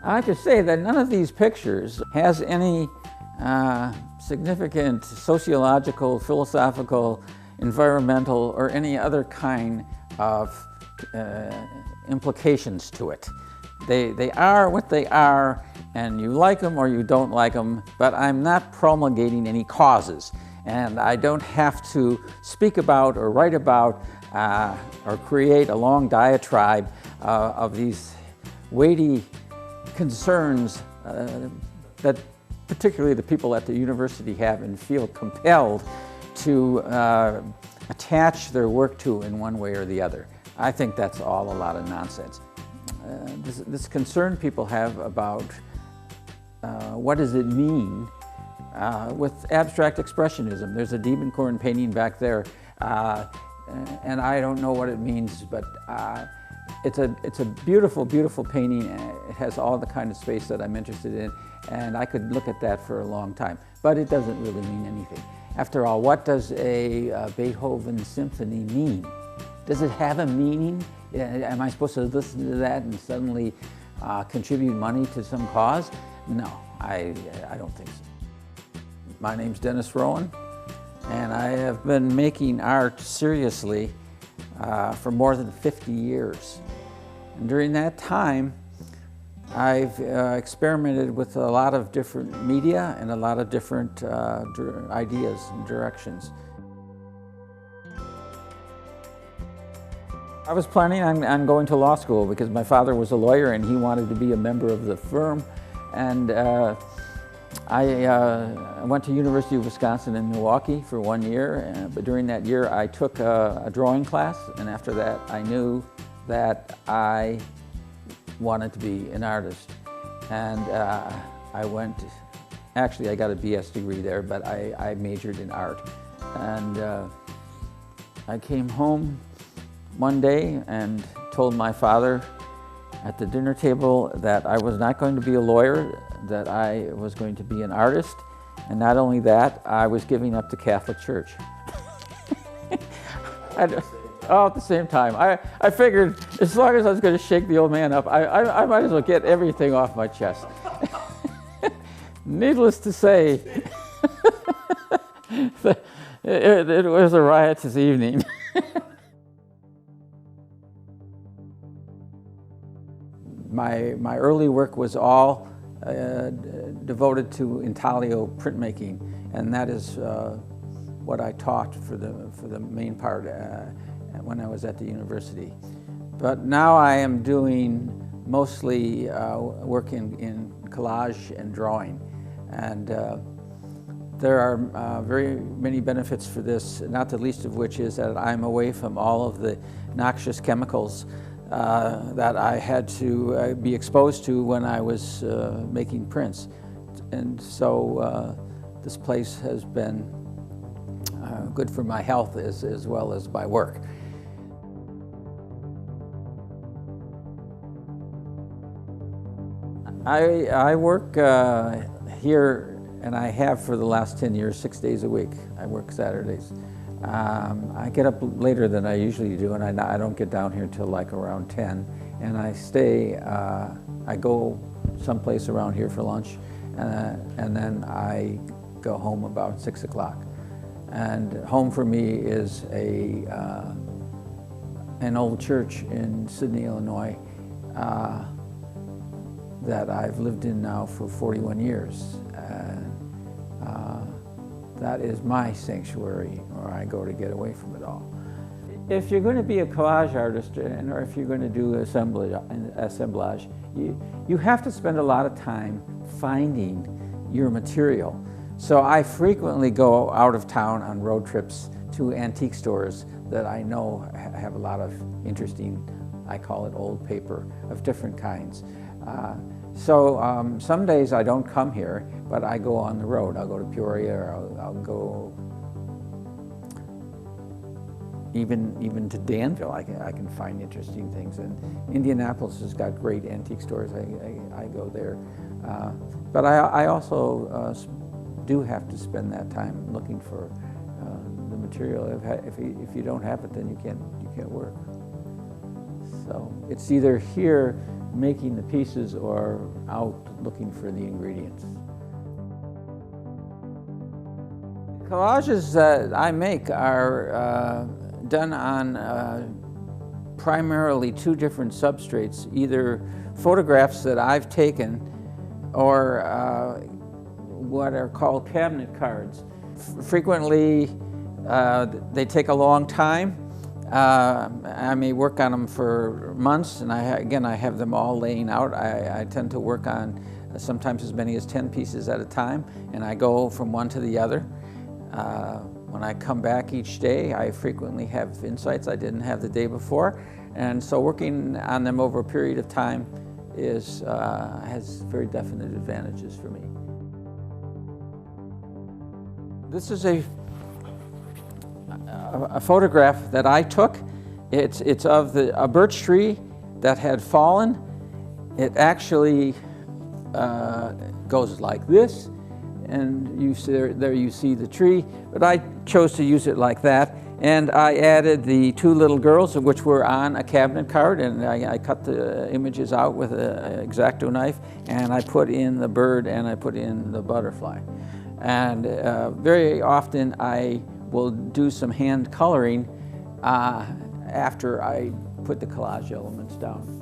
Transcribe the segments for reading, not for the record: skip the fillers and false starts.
I have to say that none of these pictures has any significant sociological, philosophical, environmental, or any other kind of implications to it. They are what they are, and you like them or you don't like them, but I'm not promulgating any causes. And I don't have to speak about or write about or create a long diatribe of these weighty concerns that particularly the people at the university have and feel compelled to attach their work to in one way or the other. I think that's all a lot of nonsense. This concern people have about what does it mean with abstract expressionism. There's a Diebenkorn painting back there, and I don't know what it means, but it's a beautiful, beautiful painting. It has all the kind of space that I'm interested in, and I could look at that for a long time, but it doesn't really mean anything. After all, what does a Beethoven symphony mean? Does it have a meaning? Am I supposed to listen to that and suddenly contribute money to some cause? No, I don't think so. My name's Dennis Rowan, and I have been making art seriously for more than 50 years. And during that time, I've experimented with a lot of different media and a lot of different ideas and directions. I was planning on going to law school because my father was a lawyer and he wanted to be a member of the firm. And I went to University of Wisconsin in Milwaukee for 1 year, but during that year I took a drawing class, and after that I knew that I wanted to be an artist. And I got a BS degree there, but I majored in art. And I came home one day and told my father at the dinner table that I was not going to be a lawyer, that I was going to be an artist, and not only that, I was giving up the Catholic Church. All at the same time. I figured as long as I was going to shake the old man up, I might as well get everything off my chest. Needless to say, it was a riotous evening. My early work was all devoted to intaglio printmaking, and that is what I taught for the main part when I was at the university. But now I am doing mostly work in collage and drawing, and there are very many benefits for this, not the least of which is that I'm away from all of the noxious chemicals that I had to be exposed to when I was making prints. And so this place has been good for my health as well as my work. I work here, and I have for the last 10 years, 6 days a week. I work Saturdays. I get up later than I usually do, and I don't get down here till like around 10. And I stay, I go someplace around here for lunch, and then I go home about 6 o'clock. And home for me is an old church in Sydney, Illinois, that I've lived in now for 41 years. That is my sanctuary, where I go to get away from it all. If you're going to be a collage artist, or if you're going to do assemblage, you have to spend a lot of time finding your material. So I frequently go out of town on road trips to antique stores that I know have a lot of interesting, I call it old paper, of different kinds. So some days I don't come here, but I go on the road. I'll go to Peoria, or I'll go even to Danville. I can find interesting things. And Indianapolis has got great antique stores. I go there. But I also do have to spend that time looking for the material. If you don't have it, then you can't work. So it's either here making the pieces or out looking for the ingredients. Collages that I make are done on primarily two different substrates, either photographs that I've taken or what are called cabinet cards. Frequently, they take a long time. I may work on them for months, and I have them all laying out. I tend to work on sometimes as many as 10 pieces at a time, and I go from one to the other. When I come back each day, I frequently have insights I didn't have the day before, and so working on them over a period of time has very definite advantages for me. This is a photograph that I took. It's of a birch tree that had fallen. It actually goes like this, and there you see the tree, but I chose to use it like that, and I added the two little girls, which were on a cabinet card, and I cut the images out with an X-Acto knife, and I put in the bird and I put in the butterfly. And very often I will do some hand coloring after I put the collage elements down.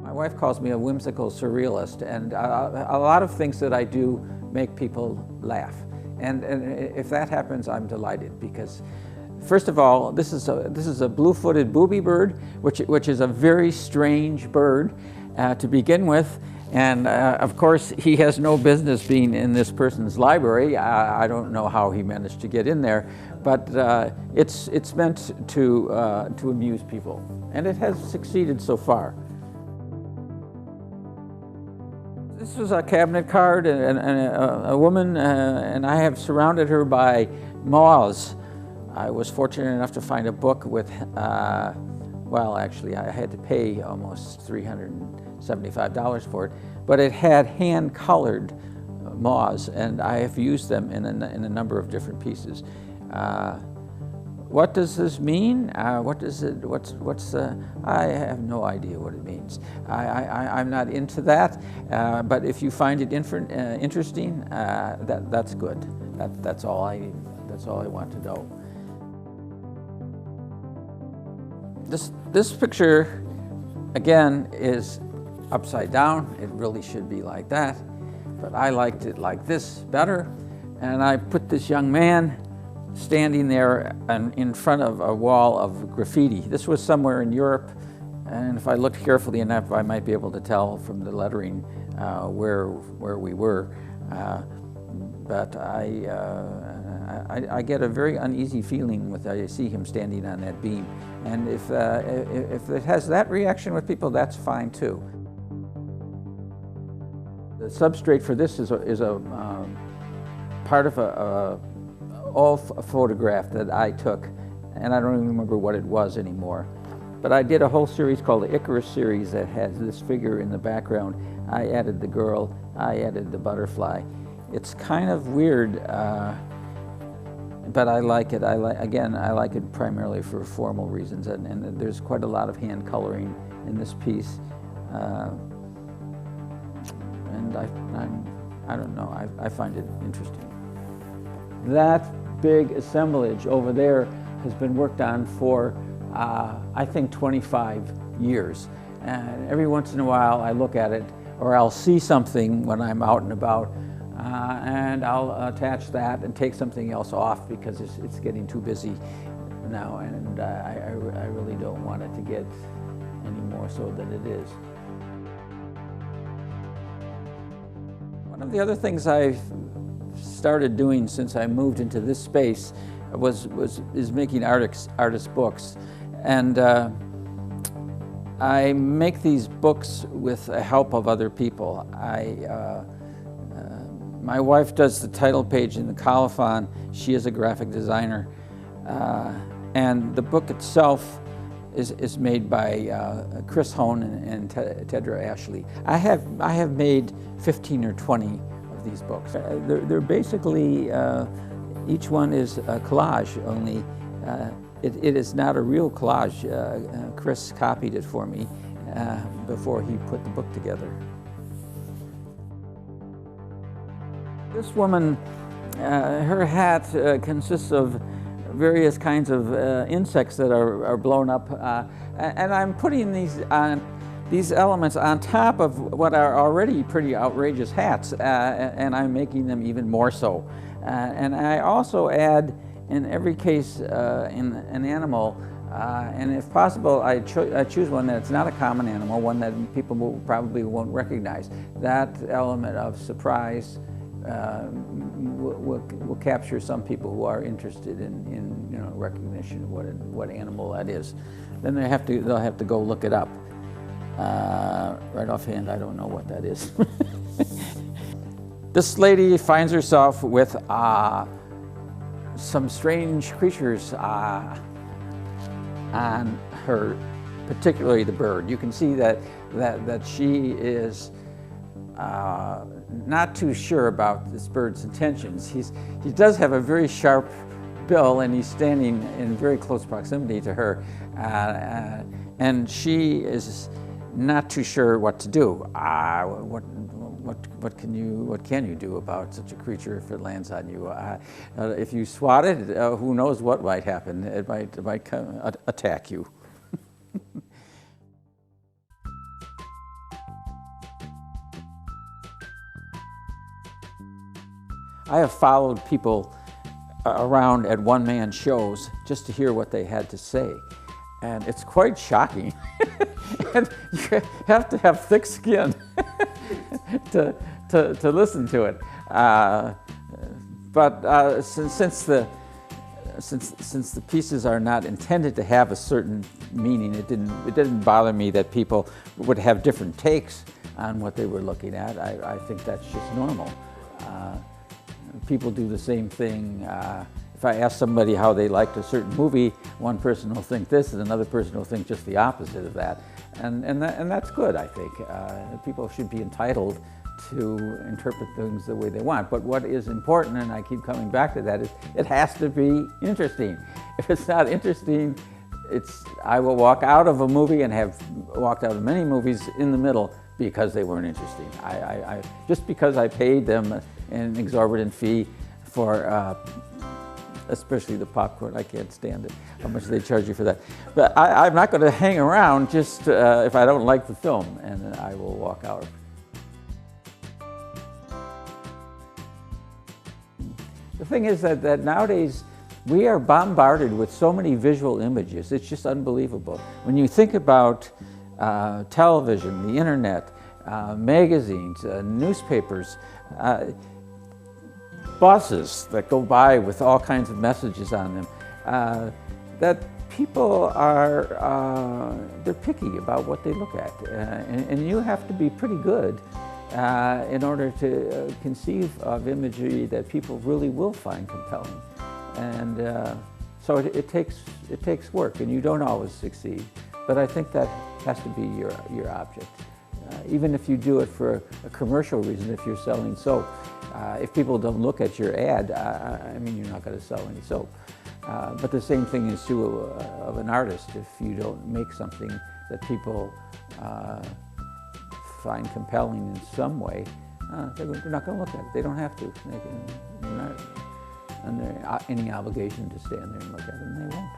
My wife calls me a whimsical surrealist, and a lot of things that I do make people laugh. And if that happens, I'm delighted, because first of all, this is a blue-footed booby bird, which is a very strange bird to begin with. And of course, he has no business being in this person's library. I don't know how he managed to get in there, but it's meant to amuse people, and it has succeeded so far. This was a cabinet card and a woman, and I have surrounded her by moths. I was fortunate enough to find a book with, well, actually, I had to pay almost $375 for it, but it had hand-colored moths, and I have used them in a number of different pieces. What does this mean? What does it? What's the? I have no idea what it means. I'm not into that. But if you find it interesting, that's good. That's all I want to know. This picture, again, is upside down. It really should be like that, but I liked it like this better. And I put this young man standing there in front of a wall of graffiti. This was somewhere in Europe, and if I looked carefully enough, I might be able to tell from the lettering where we were. But I get a very uneasy feeling when I see him standing on that beam. And if it has that reaction with people, that's fine too. The substrate for this is a part of a photograph that I took, and I don't even remember what it was anymore. But I did a whole series called the Icarus series that has this figure in the background. I added the girl, I added the butterfly. It's kind of weird, but I like it. I like it primarily for formal reasons, and there's quite a lot of hand coloring in this piece. And I don't know, I find it interesting. That big assemblage over there has been worked on for, I think, 25 years. And every once in a while I look at it, or I'll see something when I'm out and about, and I'll attach that and take something else off because it's getting too busy now, and I really don't want it to get any more so than it is. One of the other things I've started doing since I moved into this space is making artist books, and I make these books with the help of other people. My wife does the title page in the colophon. She is a graphic designer, and the book itself is made by Chris Hone and Tedra Ashley. I have made 15 or 20 of these books. They're basically, each one is a collage, only It is not a real collage. Chris copied it for me before he put the book together. This woman, her hat consists of various kinds of insects that are blown up, and I'm putting these elements on top of what are already pretty outrageous hats, and I'm making them even more so. And I also add, in every case, in an animal, and if possible, I choose one that's not a common animal, one that people probably won't recognize. That element of surprise will capture some people who are interested in recognition of what animal that is. Then they'll have to go look it up. Right offhand, I don't know what that is. This lady finds herself with some strange creatures on her, particularly the bird. You can see that she is not too sure about this bird's intentions. He does have a very sharp bill, and he's standing in very close proximity to her, and she is not too sure what to do. What can you do about such a creature if it lands on you? If you swat it, who knows what might happen? It might come attack you. I have followed people around at one-man shows just to hear what they had to say, and it's quite shocking. And you have to have thick skin to listen to it. But since the pieces are not intended to have a certain meaning, it didn't bother me that people would have different takes on what they were looking at. I think that's just normal. People do the same thing. If I ask somebody how they liked a certain movie, one person will think this, and another person will think just the opposite of that. And that's good, I think. People should be entitled to interpret things the way they want. But what is important, and I keep coming back to that, is it has to be interesting. If it's not interesting, I will walk out of a movie, and have walked out of many movies in the middle because they weren't interesting. Just because I paid them an exorbitant fee for especially the popcorn. I can't stand it, how much they charge you for that. But I'm not going to hang around just if I don't like the film, and I will walk out. The thing is that nowadays we are bombarded with so many visual images. It's just unbelievable. When you think about television, the internet, magazines, newspapers, buses that go by with all kinds of messages on them, that people are, they're picky about what they look at. And you have to be pretty good in order to conceive of imagery that people really will find compelling. And so it takes work, and you don't always succeed. But I think that has to be your object. Even if you do it for a commercial reason, if you're selling soap, if people don't look at your ad, I mean, you're not going to sell any soap. But the same thing is true of an artist. If you don't make something that people find compelling in some way, they're not going to look at it. They don't have to. They're not under any obligation to stand there and look at it, and they won't.